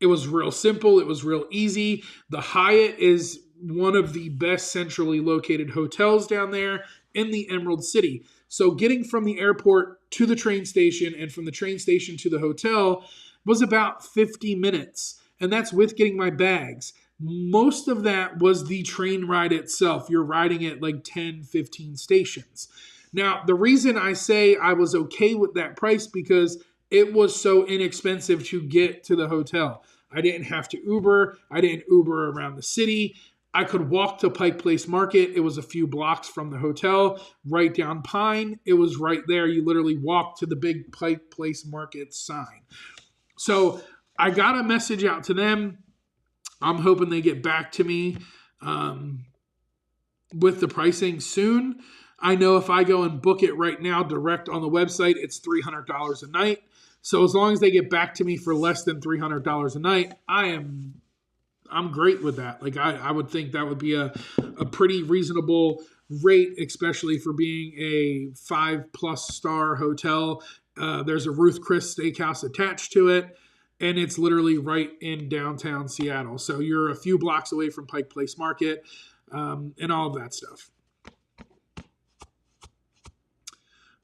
It was real simple. It was real easy. The Hyatt is one of the best centrally located hotels down there in the Emerald City. So getting from the airport to the train station and from the train station to the hotel was about 50 minutes. And that's with getting my bags. Most of that was the train ride itself. You're riding at like 10, 15 stations. Now, the reason I say I was okay with that price because it was so inexpensive to get to the hotel. I didn't have to Uber. I didn't Uber around the city. I could walk to Pike Place Market. It was a few blocks from the hotel, right down Pine. It was right there. You literally walk to the big Pike Place Market sign. So I got a message out to them. I'm hoping they get back to me with the pricing soon. I know if I go and book it right now direct on the website, it's $300 a night. So as long as they get back to me for less than $300 a night, I'm great with that. Like I would think that would be a pretty reasonable rate, especially for being a 5+ star hotel. There's a Ruth Chris Steakhouse attached to it, and it's literally right in downtown Seattle. So you're a few blocks away from Pike Place Market and all of that stuff.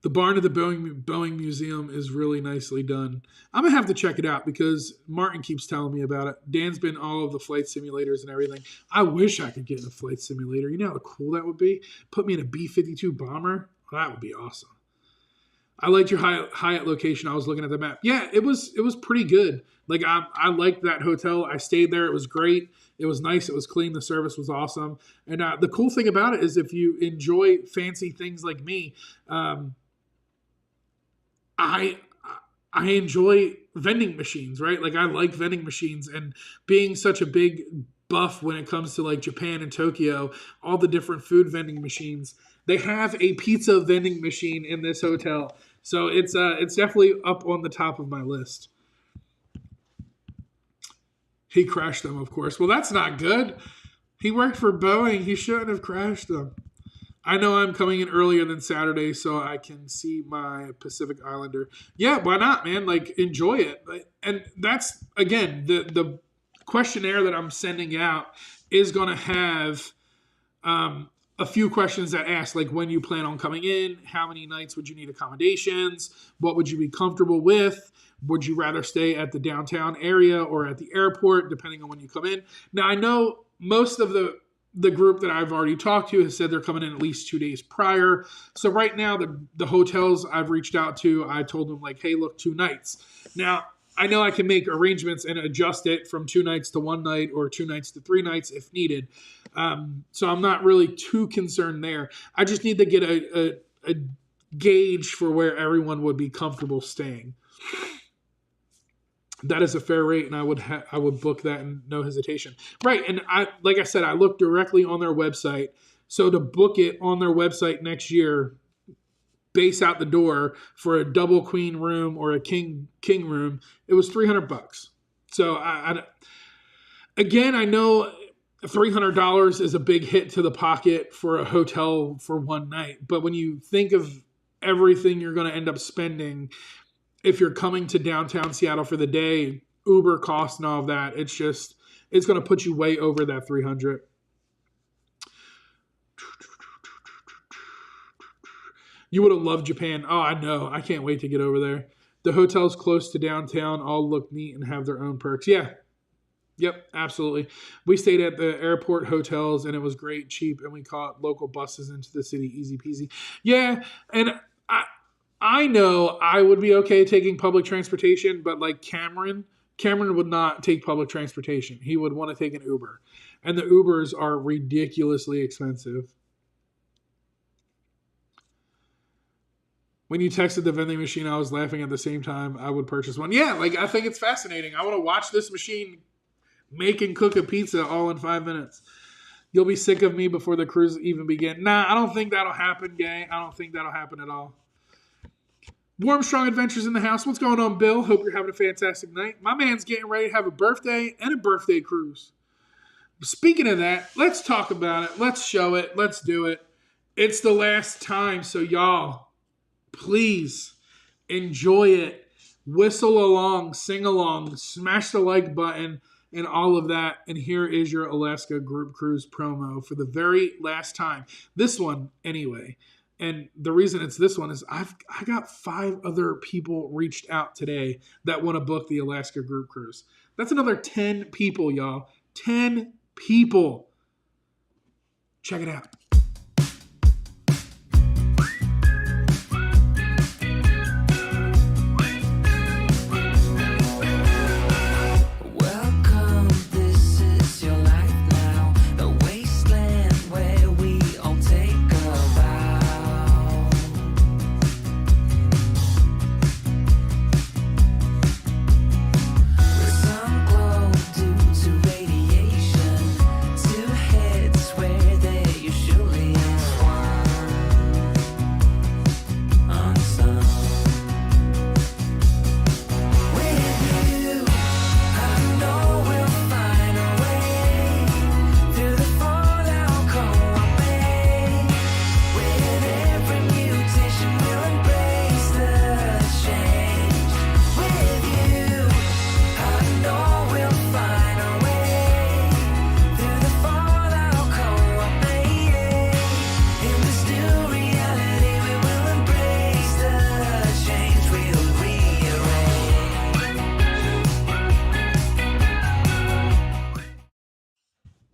The barn of the Boeing Museum is really nicely done. I'm going to have to check it out because Martin keeps telling me about it. Dan's been all of the flight simulators and everything. I wish I could get in a flight simulator. You know how cool that would be? Put me in a B-52 bomber? That would be awesome. I liked your Hyatt location. I was looking at the map. Yeah, it was pretty good. Like I liked that hotel. I stayed there. It was great. It was nice. It was clean. The service was awesome. And the cool thing about it is if you enjoy fancy things like me, I enjoy vending machines, right? Like I like vending machines, and being such a big buff when it comes to like Japan and Tokyo, all the different food vending machines. They have a pizza vending machine in this hotel. So it's definitely up on the top of my list. He crashed them, of course. Well, that's not good. He worked for Boeing. He shouldn't have crashed them. I know I'm coming in earlier than Saturday so I can see my Pacific Islander. Yeah, why not, man? Like, enjoy it. And that's, again, the questionnaire that I'm sending out is going to have a few questions that ask, like, when you plan on coming in, how many nights would you need accommodations, what would you be comfortable with, would you rather stay at the downtown area or at the airport, depending on when you come in. Now, I know most of the group that I've already talked to has said they're coming in at least 2 days prior. So right now, the hotels I've reached out to, I told them like, hey, look, 2 nights. Now, I know I can make arrangements and adjust it from 2 nights to 1 night or 2 nights to 3 nights if needed. So I'm not really too concerned there. I just need to get a gauge for where everyone would be comfortable staying. That is a fair rate, and I would book that in no hesitation. Right, and like I said, I looked directly on their website. So to book it on their website next year, base out the door for a double queen room or a king room, it was $300. So again, I know $300 is a big hit to the pocket for a hotel for 1 night, but when you think of everything you're going to end up spending, if you're coming to downtown Seattle for the day, Uber costs and all of that, it's going to put you way over that $300. You would have loved Japan. Oh, I know. I can't wait to get over there. The hotels close to downtown all look neat and have their own perks. Yeah. Yep, absolutely. We stayed at the airport hotels and it was great, cheap, and we caught local buses into the city, easy peasy. Yeah, and I know I would be okay taking public transportation, but like Cameron would not take public transportation. He would want to take an Uber. And the Ubers are ridiculously expensive. When you texted the vending machine, I was laughing at the same time. I would purchase one. Yeah, like I think it's fascinating. I want to watch this machine make and cook a pizza all in 5 minutes. You'll be sick of me before the cruise even begin. Nah, I don't think that'll happen, gang. I don't think that'll happen at all. Warm, Strong Adventures in the house. What's going on, Bill? Hope you're having a fantastic night. My man's getting ready to have a birthday and a birthday cruise. Speaking of that, let's talk about it. Let's show it. Let's do it. It's the last time, so y'all, please enjoy it. Whistle along, sing along, smash the like button, and all of that. And here is your Alaska Group Cruise promo for the very last time. This one, anyway. And the reason it's this one is I got 5 other people reached out today that want to book the Alaska Group Cruise. That's another 10 people, y'all. 10 people. Check it out.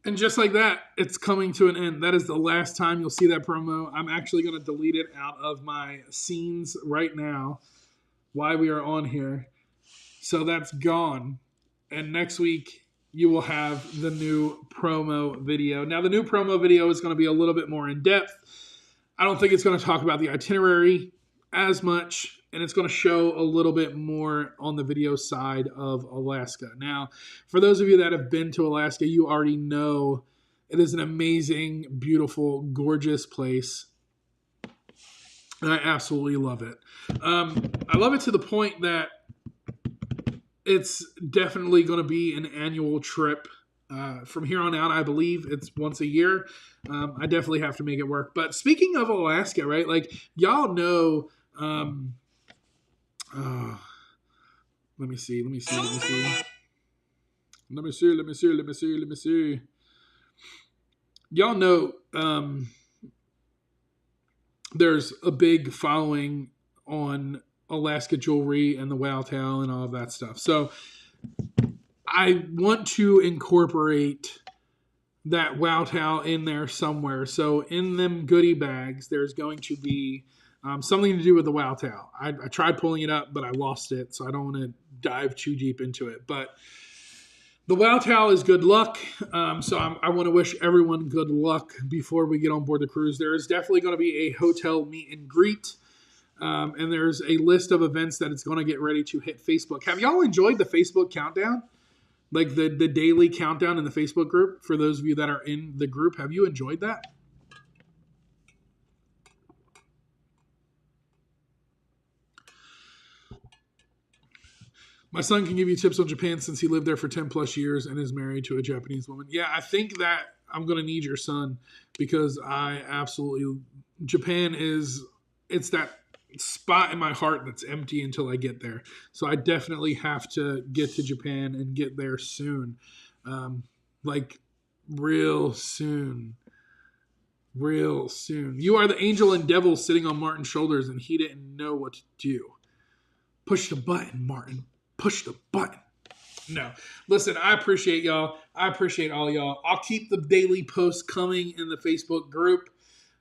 And just like that, it's coming to an end. That is the last time you'll see that promo. I'm actually going to delete it out of my scenes right now while we are on here. So that's gone. And next week, you will have the new promo video. Now, the new promo video is going to be a little bit more in-depth. I don't think it's going to talk about the itinerary as much, and it's going to show a little bit more on the video side of Alaska. Now, for those of you that have been to Alaska, you already know it is an amazing, beautiful, gorgeous place. And I absolutely love it. I love it to the point that it's definitely going to be an annual trip. From here on out, I believe it's once a year. I definitely have to make it work. But speaking of Alaska, right? Like, y'all know... let me see. Y'all know there's a big following on Alaska jewelry and the Wow Towel and all of that stuff. So I want to incorporate that Wow Towel in there somewhere. So in them goodie bags, there's going to be something to do with the Wow Towel. I tried pulling it up, but I lost it, so I don't want to dive too deep into it. But the Wow Towel is good luck, so I want to wish everyone good luck before we get on board the cruise. There is definitely going to be a hotel meet and greet, and there's a list of events that it's going to get ready to hit Facebook. Have y'all enjoyed the Facebook countdown? Like the daily countdown in the Facebook group? For those of you that are in the group, have you enjoyed that? My son can give you tips on Japan since he lived there for 10 plus years and is married to a Japanese woman. Yeah, I think that I'm going to need your son because Japan it's that spot in my heart that's empty until I get there. So I definitely have to get to Japan and get there soon. Like real soon. real soon. You are the angel and devil sitting on Martin's shoulders, and he didn't know what to do. Push the button, Martin. Push the button. No. Listen, I appreciate y'all. I appreciate all y'all. I'll keep the daily posts coming in the Facebook group.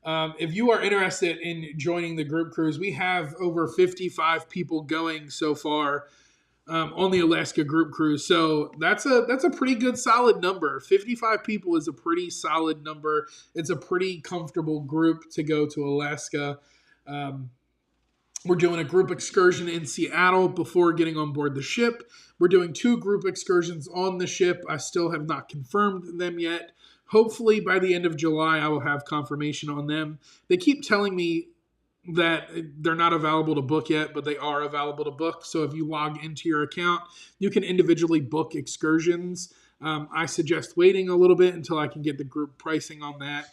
If you are interested in joining the group cruise, we have over 55 people going so far on the Alaska group cruise. So that's a pretty good solid number. 55 people is a pretty solid number. It's a pretty comfortable group to go to Alaska. We're doing a group excursion in Seattle before getting on board the ship. We're doing 2 group excursions on the ship. I still have not confirmed them yet. Hopefully by the end of July, I will have confirmation on them. They keep telling me that they're not available to book yet, but they are available to book. So if you log into your account, you can individually book excursions. I suggest waiting a little bit until I can get the group pricing on that.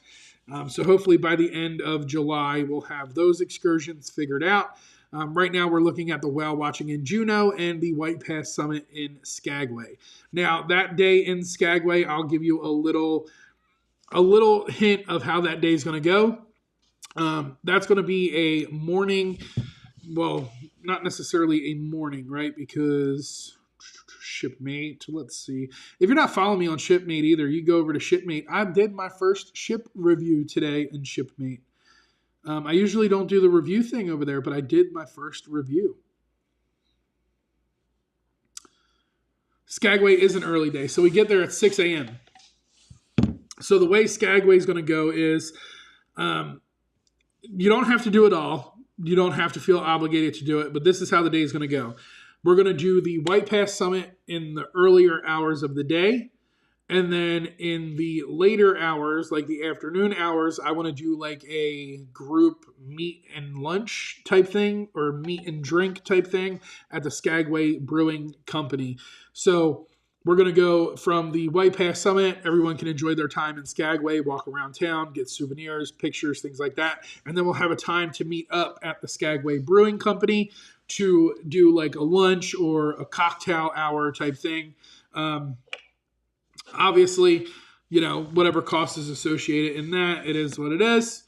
So hopefully by the end of July, we'll have those excursions figured out. Right now, we're looking at the whale watching in Juneau and the White Pass Summit in Skagway. Now, that day in Skagway, I'll give you a little hint of how that day is going to go. That's going to be a morning. Well, not necessarily a morning, right? Because Shipmate, let's see. If you're not following me on Shipmate either, you go over to Shipmate. I did my first ship review today in Shipmate. I usually don't do the review thing over there, but I did my first review. Skagway is an early day, so we get there at 6 a.m. So the way Skagway is going to go is you don't have to do it all. You don't have to feel obligated to do it, but this is how the day is going to go. We're going to do the White Pass Summit in the earlier hours of the day. And then in the later hours, like the afternoon hours, I want to do like a group meet and lunch type thing or meet and drink type thing at the Skagway Brewing Company. So we're going to go from the White Pass Summit. Everyone can enjoy their time in Skagway, walk around town, get souvenirs, pictures, things like that. And then we'll have a time to meet up at the Skagway Brewing Company to do like a lunch or a cocktail hour type thing. Obviously, whatever cost is associated in that, it is what it is.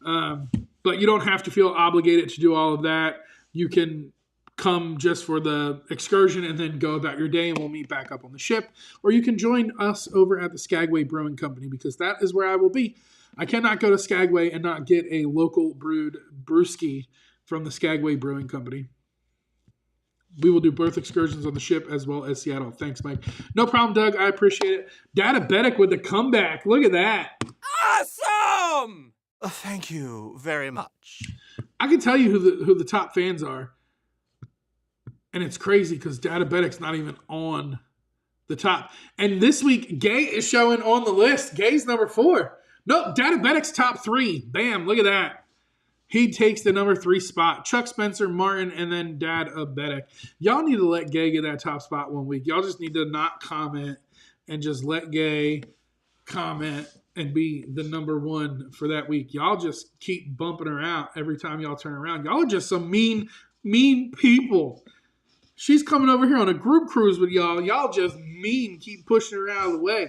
But you don't have to feel obligated to do all of that. You can come just for the excursion and then go about your day, and we'll meet back up on the ship. Or you can join us over at the Skagway Brewing Company, because that is where I will be. I cannot go to Skagway and not get a local brewed brewski from the Skagway Brewing Company. We will do both excursions on the ship as well as Seattle. Thanks, Mike. No problem, Doug. I appreciate it. Databetic with the comeback. Look at that. Awesome! Thank you very much. I can tell you who the top fans are. And it's crazy because Databetic's not even on the top. And this week, Gay is showing on the list. Gay's number 4. Nope, Databetic's top 3. Bam, look at that. He takes the number 3 spot. Chuck Spencer, Martin, and then Databetic. Y'all need to let Gay get that top spot one week. Y'all just need to not comment and just let Gay comment and be the number 1 for that week. Y'all just keep bumping her out every time y'all turn around. Y'all are just some mean people. She's coming over here on a group cruise with y'all. Y'all just mean. Keep pushing her out of the way.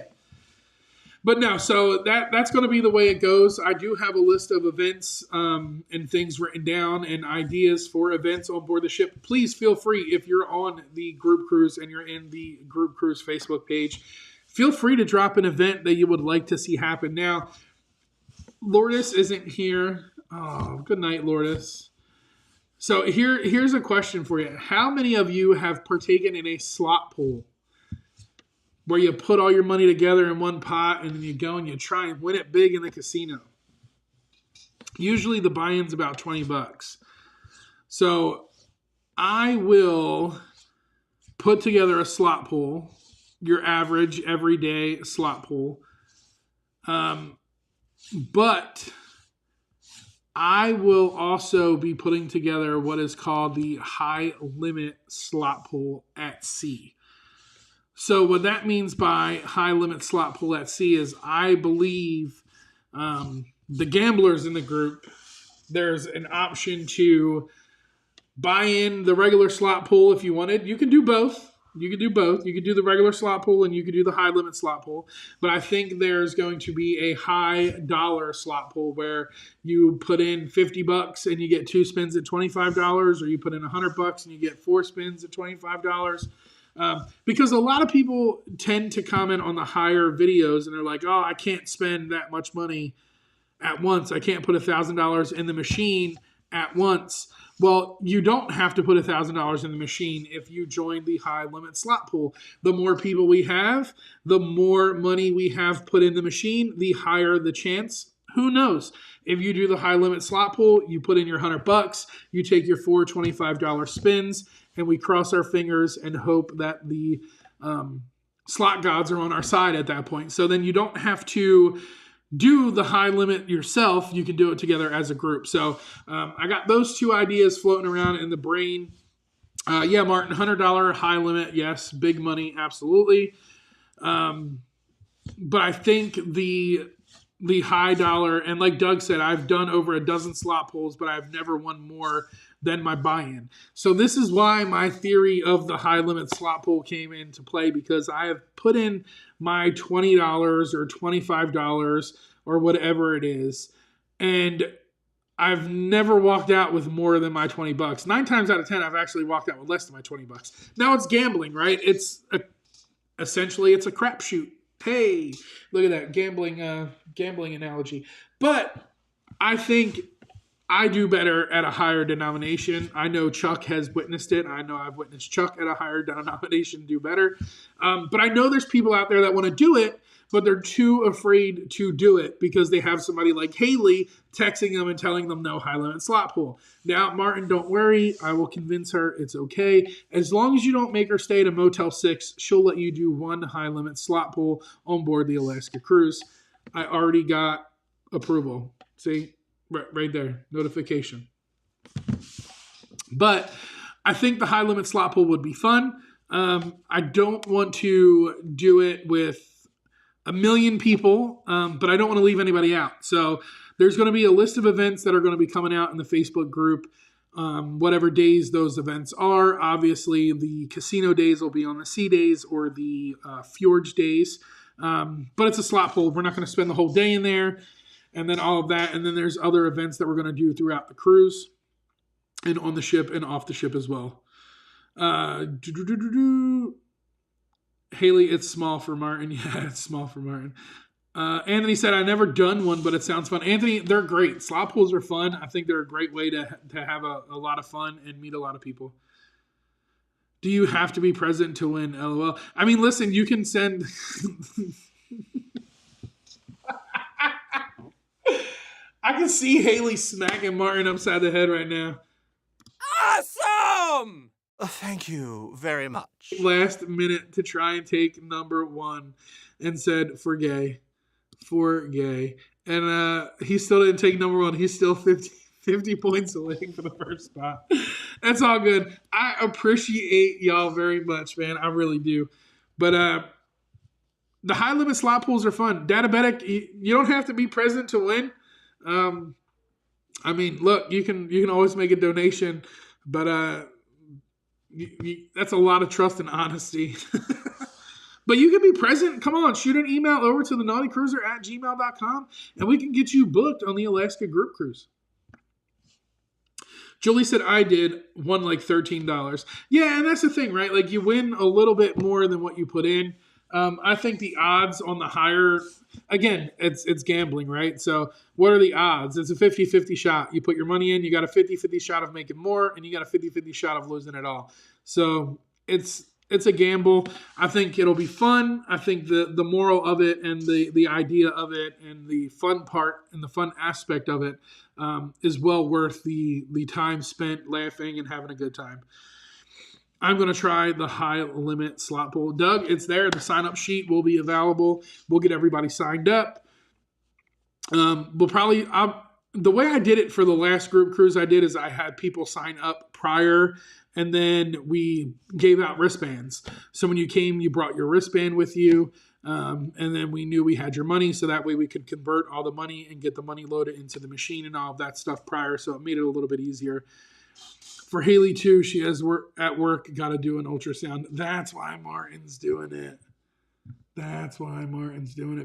But no, so that's going to be the way it goes. I do have a list of events and things written down and ideas for events on board the ship. Please feel free, if you're on the group cruise and you're in the group cruise Facebook page, feel free to drop an event that you would like to see happen. Now, Lourdes isn't here. Oh, good night, Lourdes. So here's a question for you. How many of you have partaken in a slot pool where you put all your money together in one pot and then you go and you try and win it big in the casino? Usually the buy-in's about $20. So I will put together a slot pool, your average everyday slot pool. But I will also be putting together what is called the high limit slot pool at sea. So what that means by high limit slot pool at sea is I believe the gamblers in the group, there's an option to buy in the regular slot pool if you wanted. You can do both. You could do both. You could do the regular slot pool and you could do the high limit slot pool. But I think there's going to be a high dollar slot pool where you put in $50 and you get 2 spins at $25, or you put in $100 and you get 4 spins at $25. Because a lot of people tend to comment on the higher videos and they're like, oh, I can't spend that much money at once. I can't put $1,000 in the machine at once. Well, you don't have to put $1,000 in the machine if you join the high limit slot pool. The more people we have, the more money we have put in the machine, the higher the chance. Who knows? If you do the high limit slot pool, you put in your $100, you take your 4 $25 spins, and we cross our fingers and hope that the slot gods are on our side at that point. So then you don't have to do the high limit yourself. You can do it together as a group. So I got those 2 ideas floating around in the brain. Yeah, Martin, $100 high limit. Yes, big money. Absolutely. But I think the high dollar, and like Doug said, I've done over a dozen slot pools, but I've never won more than my buy-in. So this is why my theory of the high limit slot pool came into play, because I have put in my $20 or $25 or whatever it is, and I've never walked out with more than my $20. 9 times out of 10, I've actually walked out with less than my $20. Now it's gambling, right? Essentially it's a crapshoot. Hey, look at that gambling analogy. But I think I do better at a higher denomination. I know Chuck has witnessed it. I know I've witnessed Chuck at a higher denomination do better. But I know there's people out there that want to do it, but they're too afraid to do it because they have somebody like Haley texting them and telling them no high limit slot pool. Now, Martin, don't worry. I will convince her it's okay. As long as you don't make her stay at a Motel 6, she'll let you do 1 high limit slot pool on board the Alaska cruise. I already got approval. See? Right there. Notification. But I think the high limit slot pool would be fun. I don't want to do it with a million people, but I don't want to leave anybody out. So there's going to be a list of events that are going to be coming out in the Facebook group, whatever days those events are. Obviously, the casino days will be on the sea days or the fjords days. But it's a slot pool. We're not going to spend the whole day in there. And then all of that. And then there's other events that we're going to do throughout the cruise and on the ship and off the ship as well. Haley, it's small for Martin. Yeah, it's small for Martin. Anthony said, I never done one, but it sounds fun. Anthony, they're great. Slot pools are fun. I think they're a great way to have a lot of fun and meet a lot of people. Do you have to be present to win? LOL. I mean, listen, you can send... I can see Haley smacking Martin upside the head right now. Awesome! Thank you very much. Last minute to try and take number 1 and said, for gay. And he still didn't take number 1. He's still 50 points away for the first spot. That's all good. I appreciate y'all very much, man. I really do. But the high limit slot pools are fun. Databetic, you don't have to be present to win. I mean, look, you can always make a donation, but that's a lot of trust and honesty. But you can be present. Come on, shoot an email over to the naughticruiser@gmail.com, and we can get you booked on the Alaska group cruise. Julie said, I did, won like $13. Yeah, and that's the thing, right? Like, you win a little bit more than what you put in. I think the odds on the higher, again, it's gambling, right? So what are the odds? It's a 50-50 shot. You put your money in, you got a 50-50 shot of making more, and you got a 50-50 shot of losing it all. So it's a gamble. I think it'll be fun. I think the moral of it and the idea of it and the fun part and the fun aspect of it is well worth the time spent laughing and having a good time. I'm going to try the high limit slot pool. Doug, it's there. The sign-up sheet will be available. We'll get everybody signed up. The way I did it for the last group cruise I did is I had people sign up prior, and then we gave out wristbands. So when you came, you brought your wristband with you, and then we knew we had your money, so that way we could convert all the money and get the money loaded into the machine and all of that stuff prior, so it made it a little bit easier. For Haley, too, she has at work, got to do an ultrasound. That's why Martin's doing it.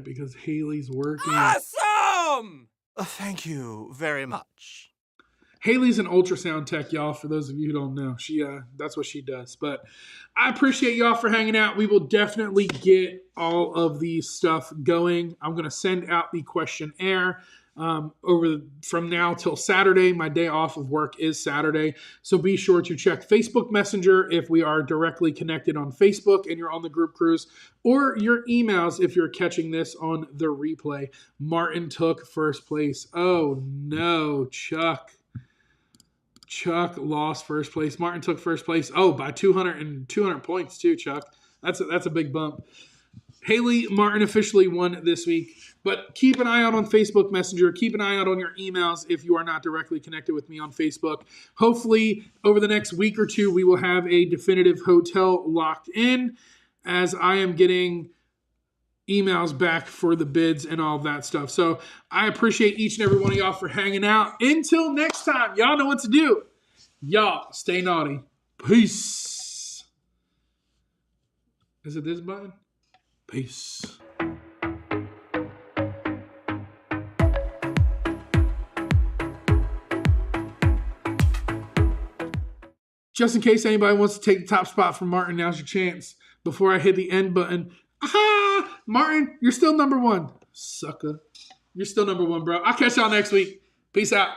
Because Haley's working. Awesome! Thank you very much. Haley's an ultrasound tech, y'all, for those of you who don't know. That's what she does. But I appreciate y'all for hanging out. We will definitely get all of the stuff going. I'm going to send out the questionnaire from now till Saturday. My day off of work is Saturday. So be sure to check Facebook Messenger if we are directly connected on Facebook and you're on the group cruise, or your emails if you're catching this on the replay. Martin took first place. Oh, no, Chuck lost first place. Martin took first place. Oh, by 200 points too, Chuck. That's a big bump. Haley, Martin officially won this week. But keep an eye out on Facebook Messenger. Keep an eye out on your emails if you are not directly connected with me on Facebook. Hopefully, over the next week or two, we will have a definitive hotel locked in, as I am getting emails back for the bids and all of that stuff. So I appreciate each and every one of y'all for hanging out. Until next time, y'all know what to do. Y'all stay naughty. Peace. Is it this button? Peace. Just in case anybody wants to take the top spot from Martin, now's your chance. Before I hit the end button. Aha! Martin, you're still number one. Sucker. You're still number one, bro. I'll catch y'all next week. Peace out.